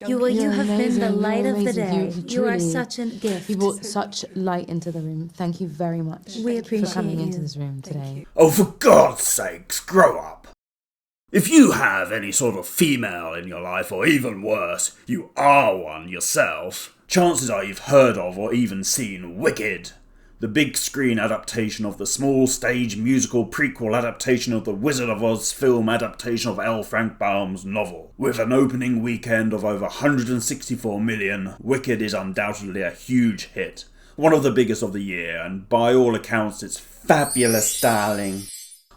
You have been the light of the day. You are truly- such a gift. You brought such light into the room. Thank you very much We for appreciate coming you. into this room today. Oh, for God's sakes, grow up. If you have any sort of female in your life, or even worse, you are one yourself, chances are you've heard of or even seen Wicked, the big screen adaptation of the small stage musical prequel adaptation of the Wizard of Oz film adaptation of L. Frank Baum's novel. With an opening weekend of over 164 million, Wicked is undoubtedly a huge hit. One of the biggest of the year, and by all accounts it's fabulous, darling.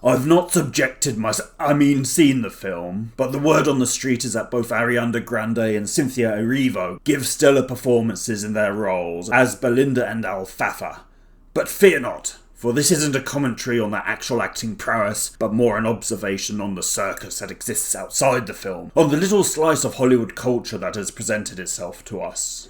I've not seen the film, but the word on the street is that both Ariana Grande and Cynthia Erivo give stellar performances in their roles as Belinda and Alfalfa. But fear not, for this isn't a commentary on their actual acting prowess, but more an observation on the circus that exists outside the film, on the little slice of Hollywood culture that has presented itself to us.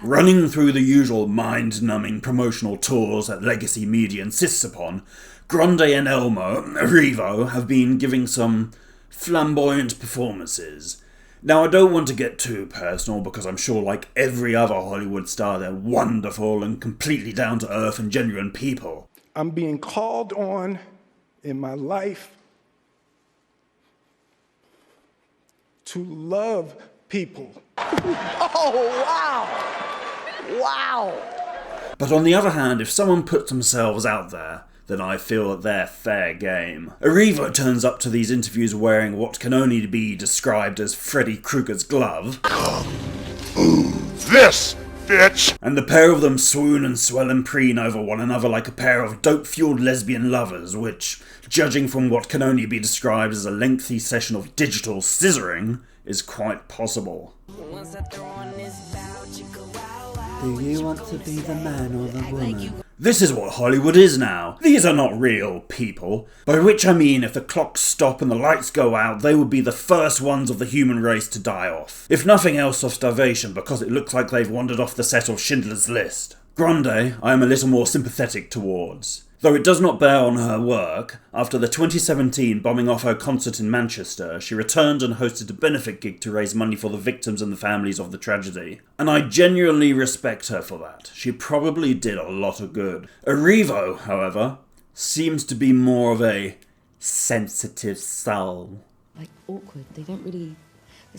Running through the usual mind-numbing promotional tours that Legacy Media insists upon, Grande and Elmo Erivo have been giving some flamboyant performances. Now, I don't want to get too personal because I'm sure, like every other Hollywood star, they're wonderful and completely down-to-earth and genuine people. I'm being called on in my life to love people. Oh, wow! Wow! But on the other hand, if someone puts themselves out there, then I feel that they're fair game. Erivo turns up to these interviews wearing what can only be described as Freddy Krueger's glove. This, bitch! And the pair of them swoon and swell and preen over one another like a pair of dope-fueled lesbian lovers, which, judging from what can only be described as a lengthy session of digital scissoring, is quite possible. Do you want to be the man or the woman? This is what Hollywood is now. These are not real people. By which I mean, if the clocks stop and the lights go out, they would be the first ones of the human race to die off. If nothing else, of starvation, because it looks like they've wandered off the set of Schindler's List. Grande, I am a little more sympathetic towards. Though it does not bear on her work, after the 2017 bombing off her concert in Manchester, she returned and hosted a benefit gig to raise money for the victims and the families of the tragedy. And I genuinely respect her for that. She probably did a lot of good. Erivo, however, seems to be more of a sensitive soul. Like, awkward. They don't really...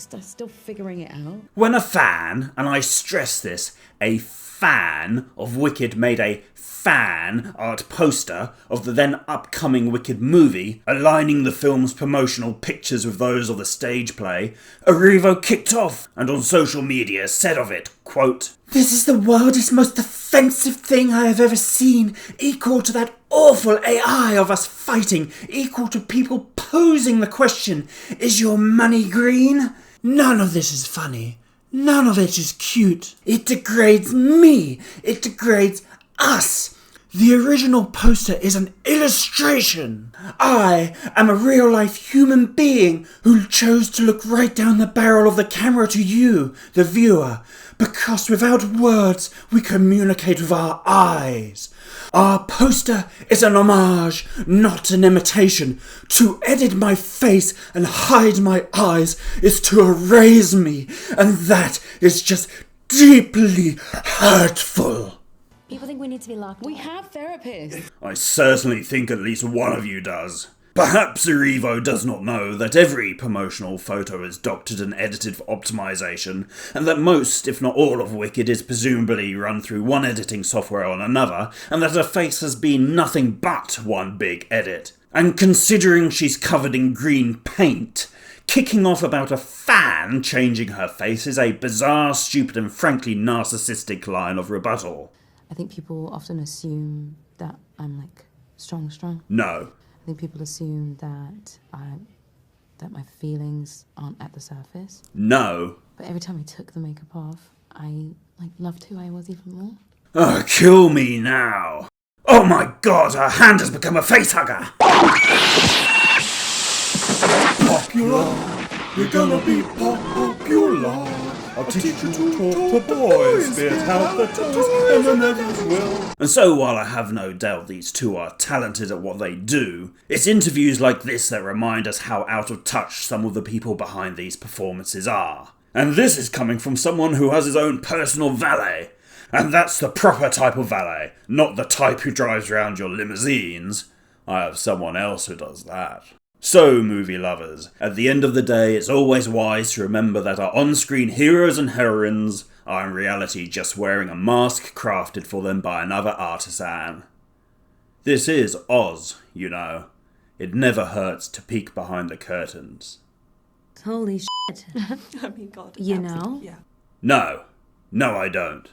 They're still figuring it out. When a fan, and I stress this, a fan of Wicked made a fan art poster of the then upcoming Wicked movie, aligning the film's promotional pictures with those of the stage play, Erivo kicked off and on social media said of it, quote, "This is the wildest, most offensive thing I have ever seen, equal to that awful AI of us fighting, equal to people posing the question, is your money green? None of this is funny. None of it is cute. It degrades me. It degrades us. The original poster is an illustration. I am a real-life human being who chose to look right down the barrel of the camera to you, the viewer, because without words we communicate with our eyes. Our poster is an homage, not an imitation. To edit my face and hide my eyes is to erase me, and that is just deeply hurtful." People think we need to be locked We up. have therapists. I certainly think at least one of you does. Perhaps Erivo does not know that every promotional photo is doctored and edited for optimization, and that most, if not all, of Wicked is presumably run through one editing software on another, and that her face has been nothing but one big edit. And considering she's covered in green paint, kicking off about a fan changing her face is a bizarre, stupid, and frankly narcissistic line of rebuttal. I think people often assume that I'm, like, strong. No. I think people assume that my feelings aren't at the surface. No. But every time I took the makeup off, I, like, loved who I was even more. Oh, kill me now. Oh my god, her hand has become a facehugger. Popular, you're gonna be popular. I'll teach you to talk to boys, spit out the toys, and the others will. And so while I have no doubt these two are talented at what they do, it's interviews like this that remind us how out of touch some of the people behind these performances are. And this is coming from someone who has his own personal valet. And that's the proper type of valet, not the type who drives around your limousines. I have someone else who does that. So, movie lovers, at the end of the day, it's always wise to remember that our on-screen heroes and heroines are in reality just wearing a mask crafted for them by another artisan. This is Oz, you know. It never hurts to peek behind the curtains. Holy shit. I mean, God. You absolutely, know? Yeah. No, I don't.